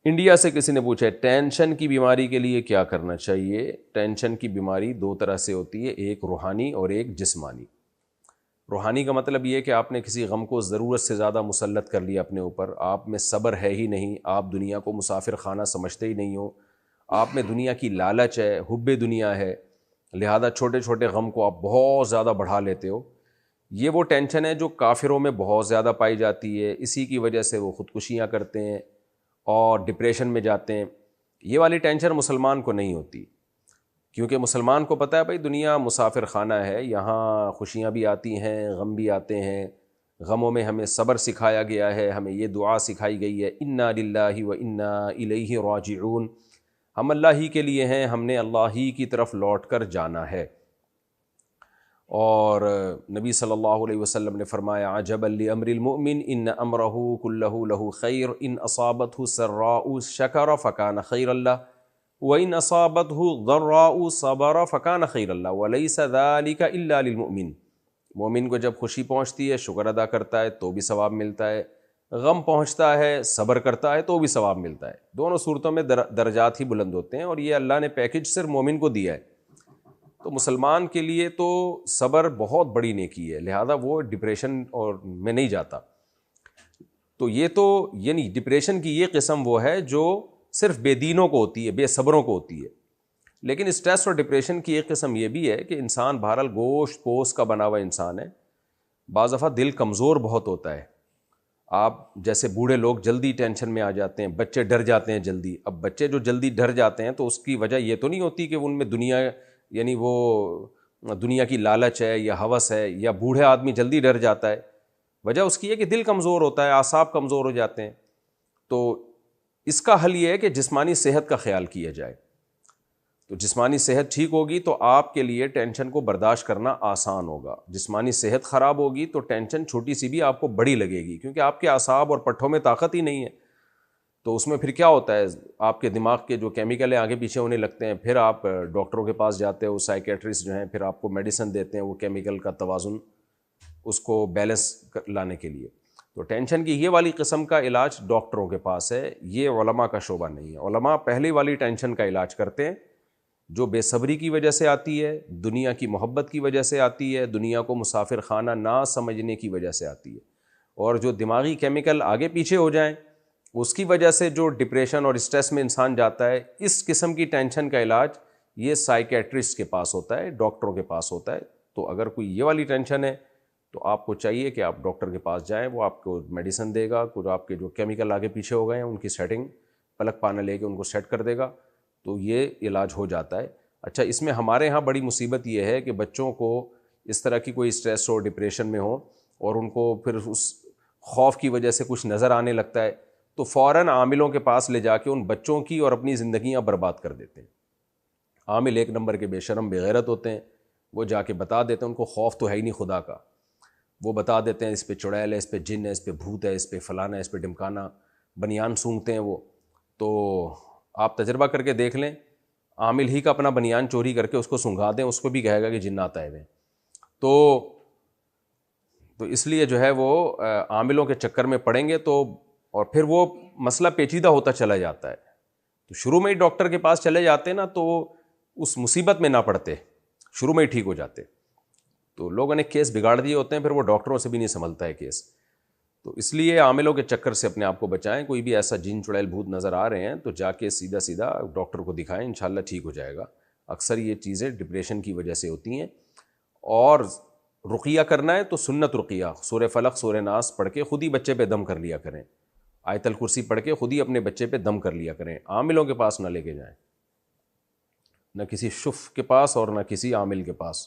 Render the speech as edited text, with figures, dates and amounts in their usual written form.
India سے کسی نے پوچھا ٹینشن کی بیماری کے لیے کیا کرنا چاہیے؟ ٹینشن کی بیماری دو طرح سے ہوتی ہے، ایک روحانی اور ایک جسمانی۔ روحانی کا مطلب یہ ہے کہ آپ نے کسی غم کو ضرورت سے زیادہ مسلط کر لیا اپنے اوپر، آپ میں صبر ہے ہی نہیں، آپ دنیا کو مسافر خانہ سمجھتے ہی نہیں ہو، آپ میں دنیا کی لالچ ہے، حب دنیا ہے، لہذا چھوٹے چھوٹے غم کو آپ بہت زیادہ بڑھا لیتے ہو۔ یہ وہ ٹینشن ہے جو کافروں میں بہت زیادہ پائی جاتی ہے، اسی کی وجہ سے وہ خودکشیاں کرتے ہیں اور ڈپریشن میں جاتے ہیں۔ یہ والی ٹینشن مسلمان کو نہیں ہوتی، کیونکہ مسلمان کو پتہ ہے بھائی دنیا مسافر خانہ ہے، یہاں خوشیاں بھی آتی ہیں، غم بھی آتے ہیں، غموں میں ہمیں صبر سکھایا گیا ہے، ہمیں یہ دعا سکھائی گئی ہے انا للہ و انا الیہ راجعون، ہم اللہ ہی کے لیے ہیں، ہم نے اللہ ہی کی طرف لوٹ کر جانا ہے۔ اور نبی صلی اللہ علیہ وسلم نے فرمایا عجبا لامر المؤمن ان امرہ کلہ لہ خیر ان اصابتہ سراء شکر فکان خیر اللہ وان اصابتہ ضراء صبر فکان خیر اللہ ولیس ذلک الا للمؤمن۔ مومن کو جب خوشی پہنچتی ہے شکر ادا کرتا ہے تو بھی ثواب ملتا ہے، غم پہنچتا ہے صبر کرتا ہے تو بھی ثواب ملتا ہے، دونوں صورتوں میں درجات ہی بلند ہوتے ہیں، اور یہ اللہ نے پیکج صرف مومن کو دیا ہے۔ تو مسلمان کے لیے تو صبر بہت بڑی نیکی ہے، لہذا وہ ڈپریشن اور میں نہیں جاتا۔ تو یہ تو یعنی ڈپریشن کی یہ قسم وہ ہے جو صرف بے دینوں کو ہوتی ہے، بے صبروں کو ہوتی ہے۔ لیکن اسٹریس اور ڈپریشن کی ایک قسم یہ بھی ہے کہ انسان بہرحال گوشت پوست کا بنا ہوا انسان ہے، بعض دفعہ دل کمزور بہت ہوتا ہے۔ آپ جیسے بوڑھے لوگ جلدی ٹینشن میں آ جاتے ہیں، بچے ڈر جاتے ہیں جلدی۔ اب بچے جو جلدی ڈر جاتے ہیں تو اس کی وجہ یہ تو نہیں ہوتی کہ ان میں دنیا یعنی وہ دنیا کی لالچ ہے یا ہوس ہے، یا بوڑھے آدمی جلدی ڈر جاتا ہے، وجہ اس کی ہے کہ دل کمزور ہوتا ہے، اعصاب کمزور ہو جاتے ہیں۔ تو اس کا حل یہ ہے کہ جسمانی صحت کا خیال کیا جائے۔ تو جسمانی صحت ٹھیک ہوگی تو آپ کے لیے ٹینشن کو برداشت کرنا آسان ہوگا۔ جسمانی صحت خراب ہوگی تو ٹینشن چھوٹی سی بھی آپ کو بڑی لگے گی، کیونکہ آپ کے اعصاب اور پٹھوں میں طاقت ہی نہیں ہے۔ تو اس میں پھر کیا ہوتا ہے، آپ کے دماغ کے جو کیمیکل ہیں آگے پیچھے ہونے لگتے ہیں، پھر آپ ڈاکٹروں کے پاس جاتے ہو، سائیکیٹرسٹ جو ہیں پھر آپ کو میڈیسن دیتے ہیں وہ کیمیکل کا توازن اس کو بیلنس لانے کے لیے۔ تو ٹینشن کی یہ والی قسم کا علاج ڈاکٹروں کے پاس ہے، یہ علماء کا شعبہ نہیں ہے۔ علماء پہلی والی ٹینشن کا علاج کرتے ہیں جو بے صبری کی وجہ سے آتی ہے، دنیا کی محبت کی وجہ سے آتی ہے، دنیا کو مسافر خانہ نہ سمجھنے کی وجہ سے آتی ہے، اور جو دماغی کیمیکل آگے پیچھے ہو جائیں اس کی وجہ سے جو ڈپریشن اور اسٹریس میں انسان جاتا ہے، اس قسم کی ٹینشن کا علاج یہ سائیکیٹرسٹ کے پاس ہوتا ہے، ڈاکٹروں کے پاس ہوتا ہے۔ تو اگر کوئی یہ والی ٹینشن ہے تو آپ کو چاہیے کہ آپ ڈاکٹر کے پاس جائیں، وہ آپ کو میڈیسن دے گا، کچھ آپ کے جو کیمیکل آگے پیچھے ہو گئے ہیں ان کی سیٹنگ پلک پانا لے کے ان کو سیٹ کر دے گا، تو یہ علاج ہو جاتا ہے۔ اچھا، اس میں ہمارے ہاں بڑی مصیبت یہ ہے کہ بچوں کو اس طرح کی کوئی اسٹریس ہو، ڈپریشن میں ہو، اور ان کو پھر اس خوف کی وجہ سے کچھ نظر آنے لگتا ہے تو فوراً عاملوں کے پاس لے جا کے ان بچوں کی اور اپنی زندگیاں برباد کر دیتے ہیں۔ عامل ایک نمبر کے بے شرم بے غیرت ہوتے ہیں، وہ جا کے بتا دیتے ہیں، ان کو خوف تو ہے ہی نہیں خدا کا، وہ بتا دیتے ہیں اس پہ چڑیل ہے، اس پہ جن ہے، اس پہ بھوت ہے، اس پہ فلانا ہے، اس پہ ڈمکانا، بنیان سونگتے ہیں وہ۔ تو آپ تجربہ کر کے دیکھ لیں، عامل ہی کا اپنا بنیان چوری کر کے اس کو سنگھا دیں، اس کو بھی کہے گا کہ جنات آئے ہوئے۔ تو اس لیے جو ہے وہ عاملوں کے چکر میں پڑیں گے تو اور پھر وہ مسئلہ پیچیدہ ہوتا چلا جاتا ہے۔ تو شروع میں ہی ڈاکٹر کے پاس چلے جاتے نا تو اس مصیبت میں نہ پڑتے، شروع میں ہی ٹھیک ہو جاتے۔ تو لوگوں نے کیس بگاڑ دیے ہوتے ہیں، پھر وہ ڈاکٹروں سے بھی نہیں سنبھلتا ہے کیس۔ تو اس لیے عاملوں کے چکر سے اپنے آپ کو بچائیں۔ کوئی بھی ایسا جن چڑیل بھوت نظر آ رہے ہیں تو جا کے سیدھا سیدھا ڈاکٹر کو دکھائیں، انشاءاللہ ٹھیک ہو جائے گا۔ اکثر یہ چیزیں ڈپریشن کی وجہ سے ہوتی ہیں۔ اور رقیہ کرنا ہے تو سنت رقیہ، سورہ فلق سورہ ناس پڑھ کے خود ہی بچے پہ دم کر لیا کریں، آیت الکرسی پڑھ کے خود ہی اپنے بچے پہ دم کر لیا کریں، عاملوں کے پاس نہ لے کے جائیں، نہ کسی شف کے پاس اور نہ کسی عامل کے پاس۔